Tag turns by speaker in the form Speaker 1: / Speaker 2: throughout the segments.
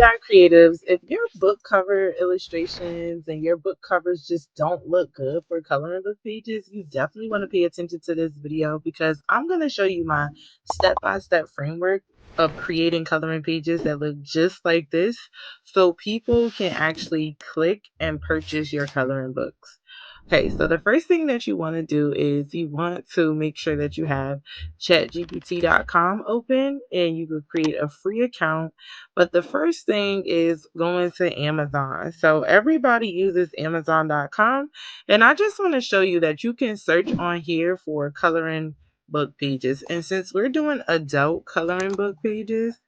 Speaker 1: AI creatives, if your book cover illustrations and your book covers just don't look good for coloring book pages, you definitely want to pay attention to this video because I'm going to show you my step-by-step framework of creating coloring pages that look just like this so people can actually click and purchase your coloring books. Okay, so the first thing that you want to do is you want to make sure that you have chatgpt.com open and you could create a free account. But the first thing is going to Amazon. So everybody uses Amazon.com. And I just want to show you that you can search on here for coloring book pages. And since we're doing adult coloring book pages,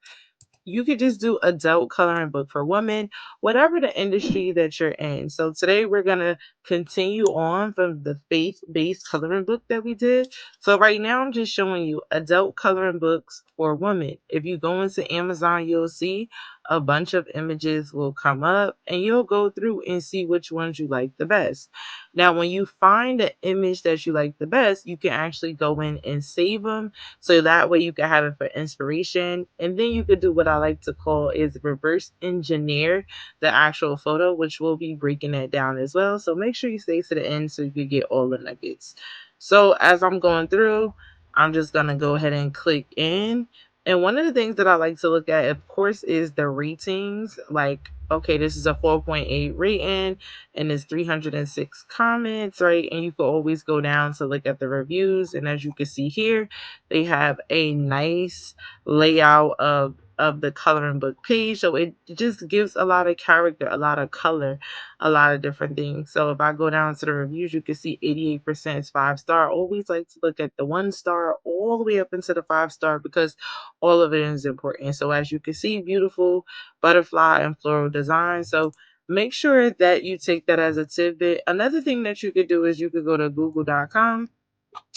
Speaker 1: you could just do adult coloring book for women, whatever the industry that you're in. So today we're going to continue on from the faith-based coloring book that we did. So right now I'm just showing you adult coloring books for women. If you go into Amazon, you'll see a bunch of images will come up and you'll go through and see which ones you like the best. Now, when you find the image that you like the best, you can actually go in and save them so that way you can have it for inspiration. And then you could do what I like to call is reverse engineer the actual photo, which we'll be breaking that down as well. So make sure you stay to the end so you can get all the nuggets. So as I'm going through, I'm just going to go ahead and click in. And one of the things that I like to look at, of course, is the ratings. Like, okay, this is a 4.8 rating and there's 306 comments, right? And you can always go down to look at the reviews. And as you can see here, they have a nice layout of the coloring book page. So it just gives a lot of character, a lot of color, a lot of different things. So if I go down to the reviews, you can see 88% is 5-star. Always like to look at the 1-star all the way up into the 5-star because all of it is important. So as you can see, beautiful butterfly and floral design. So make sure that you take that as a tidbit. Another thing that you could do is you could go to google.com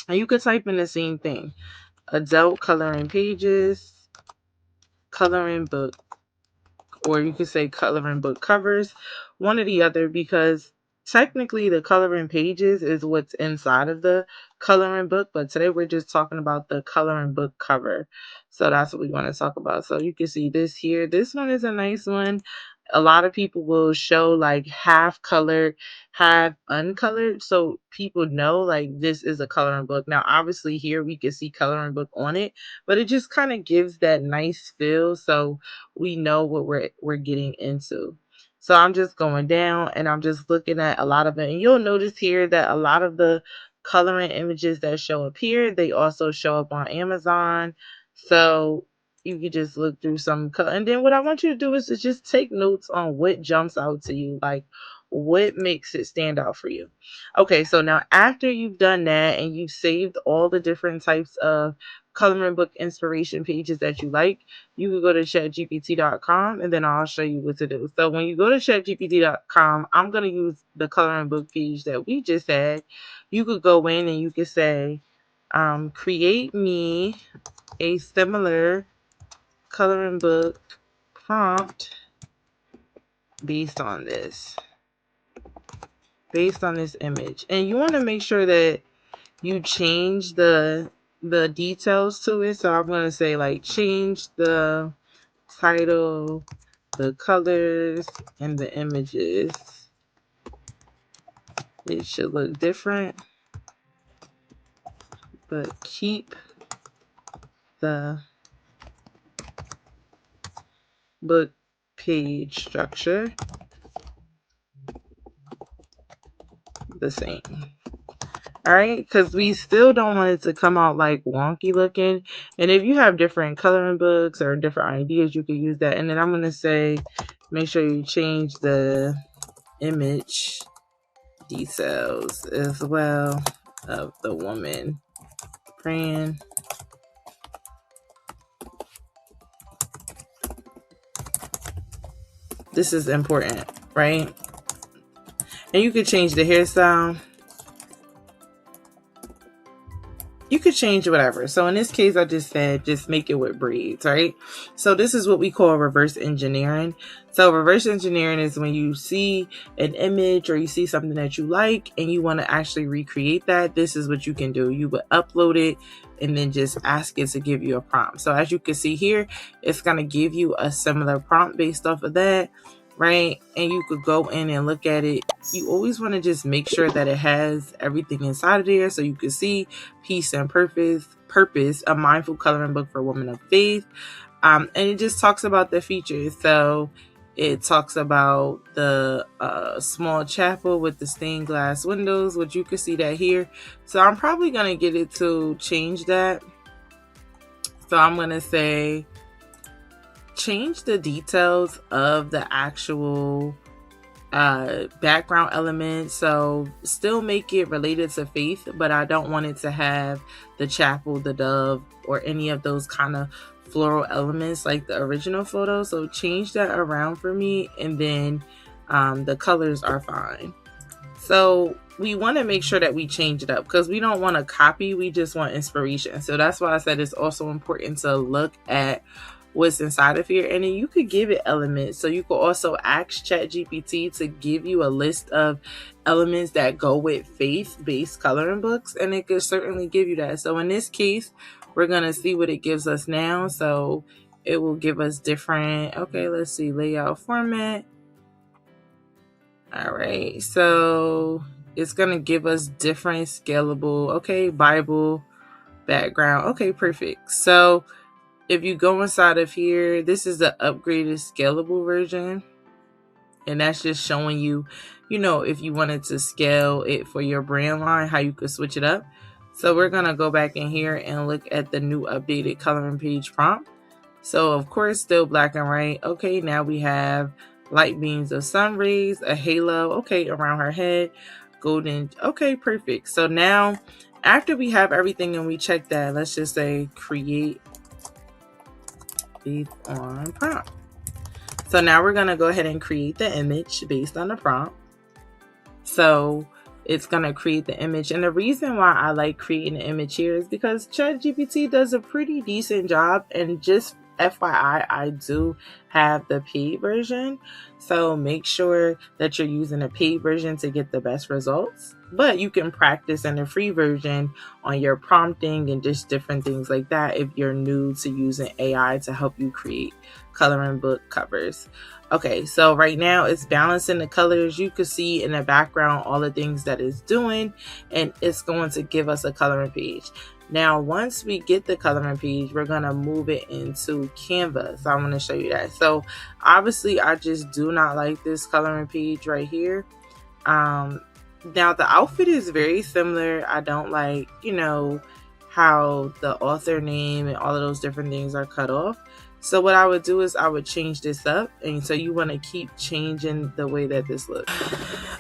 Speaker 1: and you could type in the same thing. Adult coloring pages, coloring book, or you could say coloring book covers, one or the other, because technically the coloring pages is what's inside of the coloring book, but today we're just talking about the coloring book cover. So that's what we want to talk about. So you can see this here. This one is a nice one. A lot of people will show like half colored, half uncolored, so people know like this is a coloring book. Now obviously here we can see coloring book on it, but it just kind of gives that nice feel so we know what we're getting into. So I'm just going down and I'm just looking at a lot of it, and you'll notice here that a lot of the coloring images that show up here, they also show up on Amazon. So you can just look through some and then what I want you to do is to just take notes on what jumps out to you, like what makes it stand out for you. Okay, so now after you've done that and you've saved all the different types of coloring book inspiration pages that you like, you can go to chatgpt.com and then I'll show you what to do. So when you go to chatgpt.com, I'm going to use the coloring book page that we just had. You could go in and you could say, create me a similar coloring book prompt based on this image. And you want to make sure that you change the details to it. So I'm going to say like change the title, the colors, and the images. It should look different, but keep the book page structure the same. All right, because we still don't want it to come out like wonky looking. And if you have different coloring books or different ideas, you can use that. And then I'm going to say, make sure you change the image details as well of the woman praying. This is important, right? And you could change the hairstyle. You could change whatever. So in this case, I just said, just make it with braids, right? So this is what we call reverse engineering. So reverse engineering is when you see an image or you see something that you like and you want to actually recreate that. This is what you can do. You would upload it and then just ask it to give you a prompt. So as you can see here, it's going to give you a similar prompt based off of that, right? And you could go in and look at it. You always want to just make sure that it has everything inside of there. So you can see peace and purpose, a mindful coloring book for women of faith. And it just talks about the features. So it talks about the small chapel with the stained glass windows, which you can see that here. So I'm probably going to get it to change that. So I'm going to say, change the details of the actual background element. So still make it related to faith, but I don't want it to have the chapel, the dove, or any of those kind of floral elements like the original photo. So change that around for me, and then the colors are fine. So we want to make sure that we change it up because we don't want to copy, we just want inspiration. So that's why I said it's also important to look at what's inside of here, and then you could give it elements. So you could also ask ChatGPT to give you a list of elements that go with faith-based coloring books, and it could certainly give you that. So in this case, we're gonna see what it gives us now. So it will give us different, okay, let's see, layout, format. All right, so it's gonna give us different scalable, okay, Bible background, okay, perfect. So if you go inside of here, this is the upgraded scalable version. And that's just showing you, you know, if you wanted to scale it for your brand line, how you could switch it up. So we're going to go back in here and look at the new updated coloring page prompt. So of course, still black and white. Okay, now we have light beams of sun rays, a halo, okay, around her head, golden, okay, perfect. So now after we have everything and we check that, let's just say create based on prompt. So now we're going to go ahead and create the image based on the prompt. So it's going to create the image. And the reason why I like creating an image here is because ChatGPT does a pretty decent job. And just FYI, I do have the paid version. So make sure that you're using a paid version to get the best results. But you can practice in the free version on your prompting and just different things like that if you're new to using AI to help you create coloring book covers. Okay, so right now it's balancing the colors. You can see in the background all the things that it's doing, and it's going to give us a coloring page. Now, once we get the coloring page, we're going to move it into Canva. So I'm going to show you that. So obviously, I just do not like this coloring page right here. Now, the outfit is very similar. I don't like, you know, how the author name and all of those different things are cut off. So what I would do is I would change this up. And so you want to keep changing the way that this looks.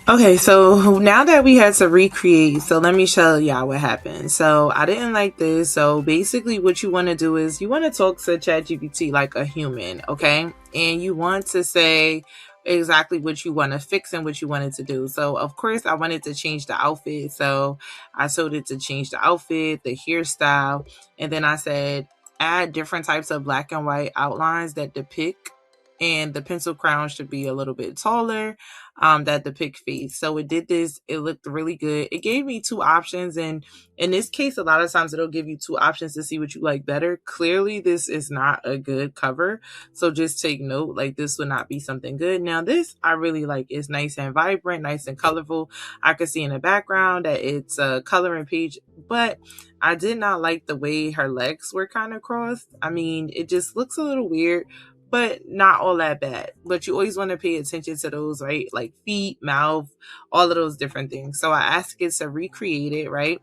Speaker 1: Okay, so now that we had to recreate, so let me show y'all what happened. So I didn't like this. So basically what you want to do is you want to talk to ChatGPT like a human, okay? And you want to say exactly what you want to fix and what you wanted to do. So of course I wanted to change the outfit. So I told it to change the outfit, the hairstyle, and then I said, add different types of black and white outlines that depict, and the pencil crown should be a little bit taller, that depict face. So it did this. It looked really good. It gave me two options. And in this case, a lot of times it'll give you two options to see what you like better. Clearly, this is not a good cover. So just take note, like this would not be something good. Now this I really like. It's nice and vibrant, nice and colorful. I can see in the background that it's a coloring page, but I did not like the way her legs were kind of crossed. I mean, it just looks a little weird, but not all that bad. But you always want to pay attention to those, right? Like feet, mouth, all of those different things. So I asked it to recreate it, right?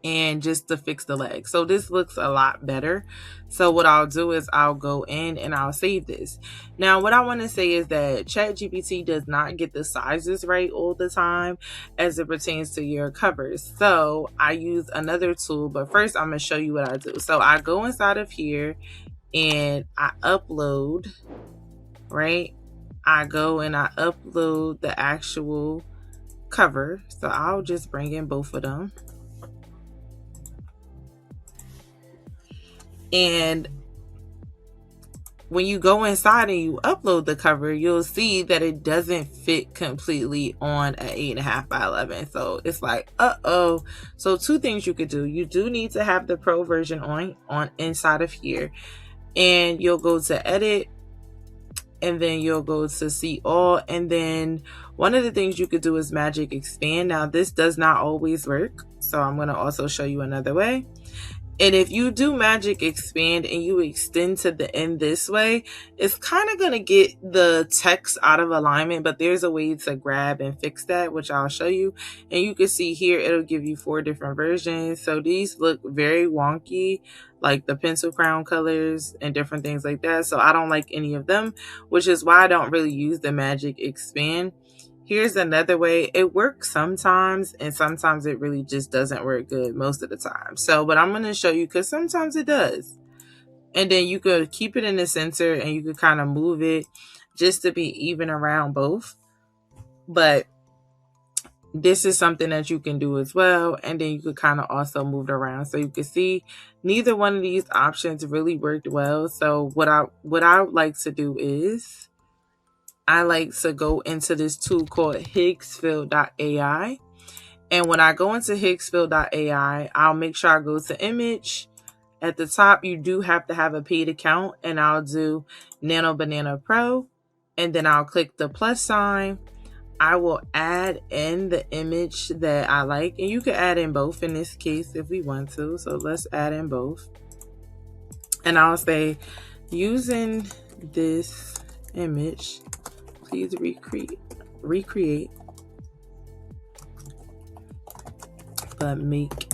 Speaker 1: And just to fix the leg. So this looks a lot better. So what I'll do is I'll go in and I'll save this. Now, what I want to say is that ChatGPT does not get the sizes right all the time as it pertains to your covers. So I use another tool, but first I'm going to show you what I do. So I go inside of here and I upload, right? I go and I upload the actual cover. So I'll just bring in both of them. And when you go inside and you upload the cover, you'll see that it doesn't fit completely on an 8.5 by 11. So it's like, uh-oh. So two things you could do. You do need to have the pro version on inside of here, and you'll go to edit, and then you'll go to see all. And then one of the things you could do is magic expand. Now this does not always work, so I'm going to also show you another way. And if you do magic expand and you extend to the end this way, it's kind of going to get the text out of alignment, but there's a way to grab and fix that, which I'll show you. And you can see here, it'll give you 4 different versions. So these look very wonky, like the pencil crown colors and different things like that. So I don't like any of them, which is why I don't really use the magic expand. Here's another way. It works sometimes, and sometimes it really just doesn't work good most of the time. So, but I'm going to show you, because sometimes it does. And then you could keep it in the center and you could kind of move it just to be even around both. But this is something that you can do as well. And then you could kind of also move it around. So you can see neither one of these options really worked well. So what I would like to do is, I like to go into this tool called Higgsfill.ai. And when I go into Higgsfill.ai, I'll make sure I go to image. At the top, you do have to have a paid account, and I'll do Nano Banana Pro. And then I'll click the plus sign. I will add in the image that I like, and you can add in both in this case if we want to. So let's add in both. And I'll say, using this image, please recreate, but make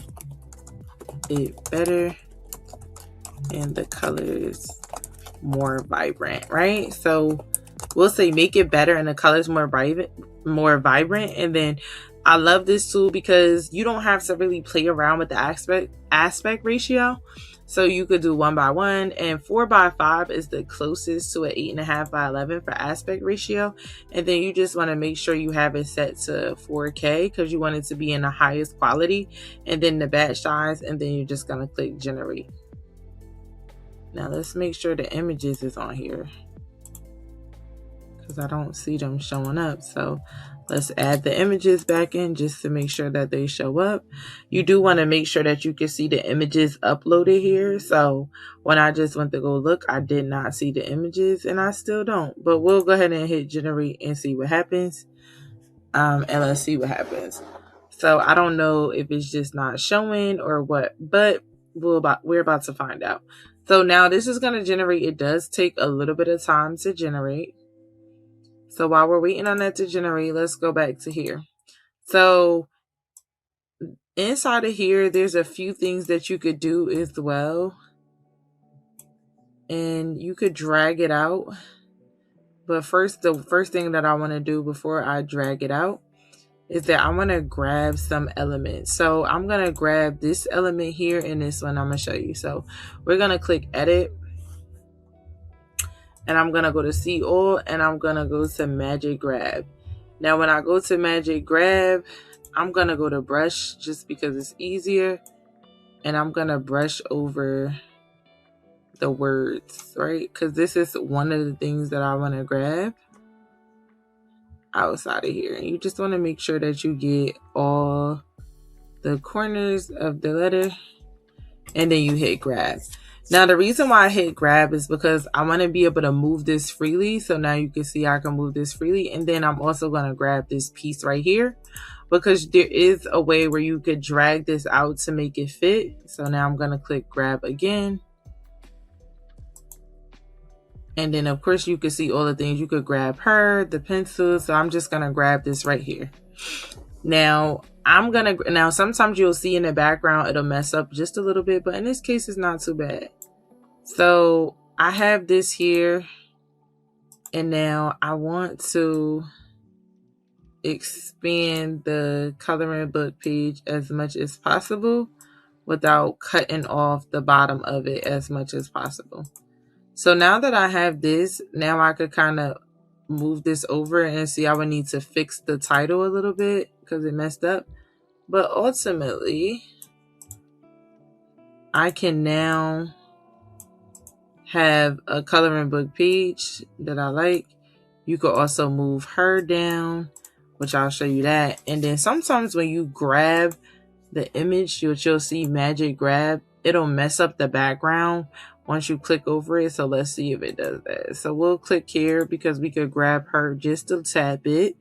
Speaker 1: it better and the colors more vibrant, right? So we'll say make it better and the colors more vibrant. And then I love this tool because you don't have to really play around with the aspect ratio. So you could do 1 by 1, and 4 by 5 is the closest to an 8.5 by 11 for aspect ratio. And then you just want to make sure you have it set to 4K because you want it to be in the highest quality, and then the batch size, and then you're just going to click generate. Now let's make sure the images is on here because I don't see them showing up. So let's add the images back in just to make sure that they show up. You do want to make sure that you can see the images uploaded here. So when I just went to go look, I did not see the images, and I still don't. But we'll go ahead and hit generate and see what happens. And let's see what happens. So I don't know if it's just not showing or what, but we're about to find out. So now this is going to generate. It does take a little bit of time to generate. So while we're waiting on that to generate, let's go back to here. So inside of here, there's a few things that you could do as well. And you could drag it out. But first, the first thing that I want to do before I drag it out is that I want to grab some elements. So I'm going to grab this element here and this one I'm going to show you. So we're going to click edit. And I'm going to go to see all, and I'm going to go to magic grab. Now, when I go to magic grab, I'm going to go to brush just because it's easier. And I'm going to brush over the words, right? Because this is one of the things that I want to grab outside of here. And you just want to make sure that you get all the corners of the letter, and then you hit grab. Now, the reason why I hit grab is because I want to be able to move this freely. So now you can see I can move this freely. And then I'm also going to grab this piece right here because there is a way where you could drag this out to make it fit. So now I'm going to click grab again. And then, of course, you can see all the things. You could grab her, the pencil. So I'm just going to grab this right here. Now, sometimes you'll see in the background, it'll mess up just a little bit, but in this case, it's not too bad. So I have this here, and now I want to expand the coloring book page as much as possible without cutting off the bottom of it as much as possible. So now that I have this, now I could kind of move this over and see, I would need to fix the title a little bit because it messed up. But ultimately, I can now have a coloring book page that I like. You could also move her down, which I'll show you that. And then sometimes when you grab the image, you'll see magic grab. It'll mess up the background once you click over it. So let's see if it does that. So we'll click here because we could grab her just a tad bit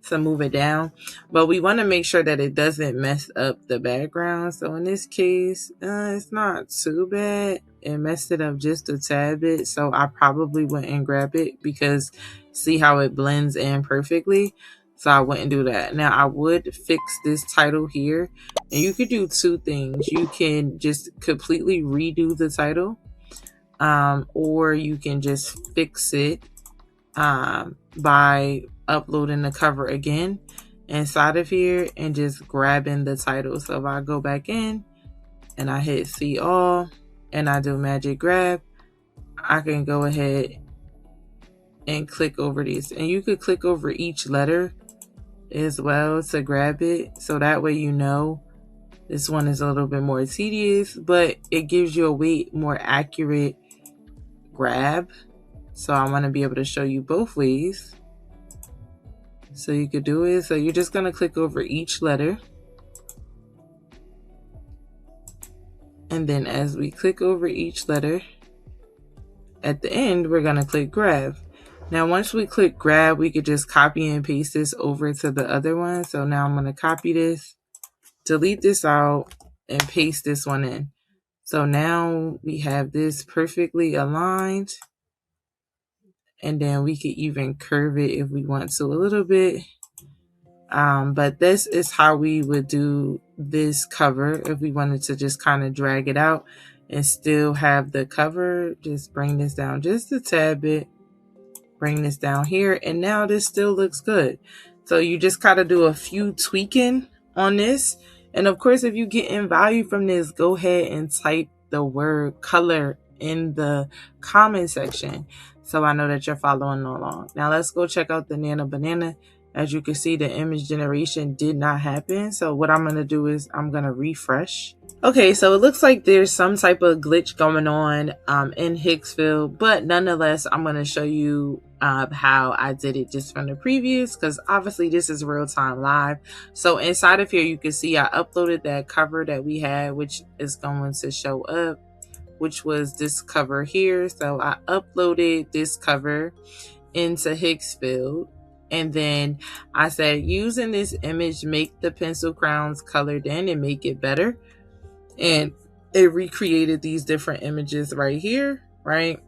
Speaker 1: to move it down, but we want to make sure that it doesn't mess up the background. So in this case, it's not too bad. It messed it up just a tad bit, so I probably wouldn't grab it because see how it blends in perfectly. So I wouldn't do that. Now I would fix this title here, and you could do two things. You can just completely redo the title, or you can just fix it by uploading the cover again inside of here and just grabbing the title. So if I go back in and I hit see all and I do magic grab, I can go ahead and click over these, and you could click over each letter as well to grab it, so that way you know this one is a little bit more tedious, but it gives you a way more accurate grab. So I want to be able to show you both ways. So you could do it. So you're just going to click over each letter. And then as we click over each letter, at the end, we're going to click grab. Now, once we click grab, we could just copy and paste this over to the other one. So now I'm going to copy this, delete this out, and paste this one in. So now we have this perfectly aligned. And then we could even curve it if we want to a little bit. But this is how we would do this cover if we wanted to just kind of drag it out and still have the cover. Just bring this down just a tad bit. Bring this down here. And now this still looks good. So you just gotta do a few tweaking on this. And of course, if you get in value from this, go ahead and type the word color in the comment section, so I know that you're following along. Now let's go check out the Nana Banana. As you can see, the image generation did not happen. So what I'm going to do is I'm going to refresh. Okay, so it looks like there's some type of glitch going on in Hicksville, but nonetheless, I'm going to show you how I did it just from the previous, because obviously this is real time live. So inside of here, you can see I uploaded that cover that we had, which is going to show up, which was this cover here. So I uploaded this cover into Hicksville, and then I said, using this image, make the pencil crowns colored in and make it better. And it recreated these different images right here, right,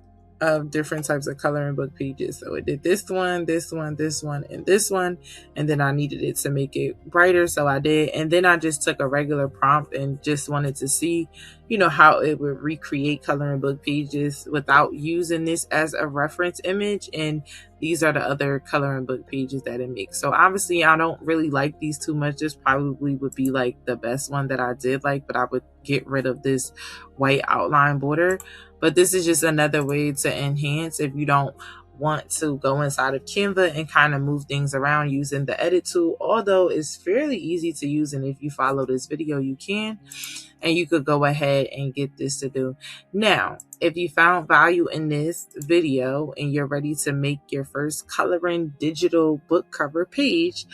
Speaker 1: of different types of coloring book pages. So it did this one, this one, this one, and this one. And then I needed it to make it brighter, so I did. And then I just took a regular prompt and just wanted to see, you know, how it would recreate coloring book pages without using this as a reference image. And these are the other coloring book pages that it makes. So obviously I don't really like these too much. This probably would be like the best one that I did like, but I would get rid of this white outline border. But this is just another way to enhance if you don't want to go inside of Canva and kind of move things around using the edit tool, although it's fairly easy to use. And if you follow this video, you can, and you could go ahead and get this to do. Now, if you found value in this video and you're ready to make your first coloring digital book cover page,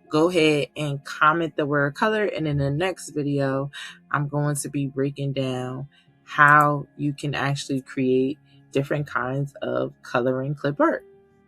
Speaker 1: go ahead and comment the word color. And in the next video, I'm going to be breaking down how you can actually create different kinds of coloring clip art.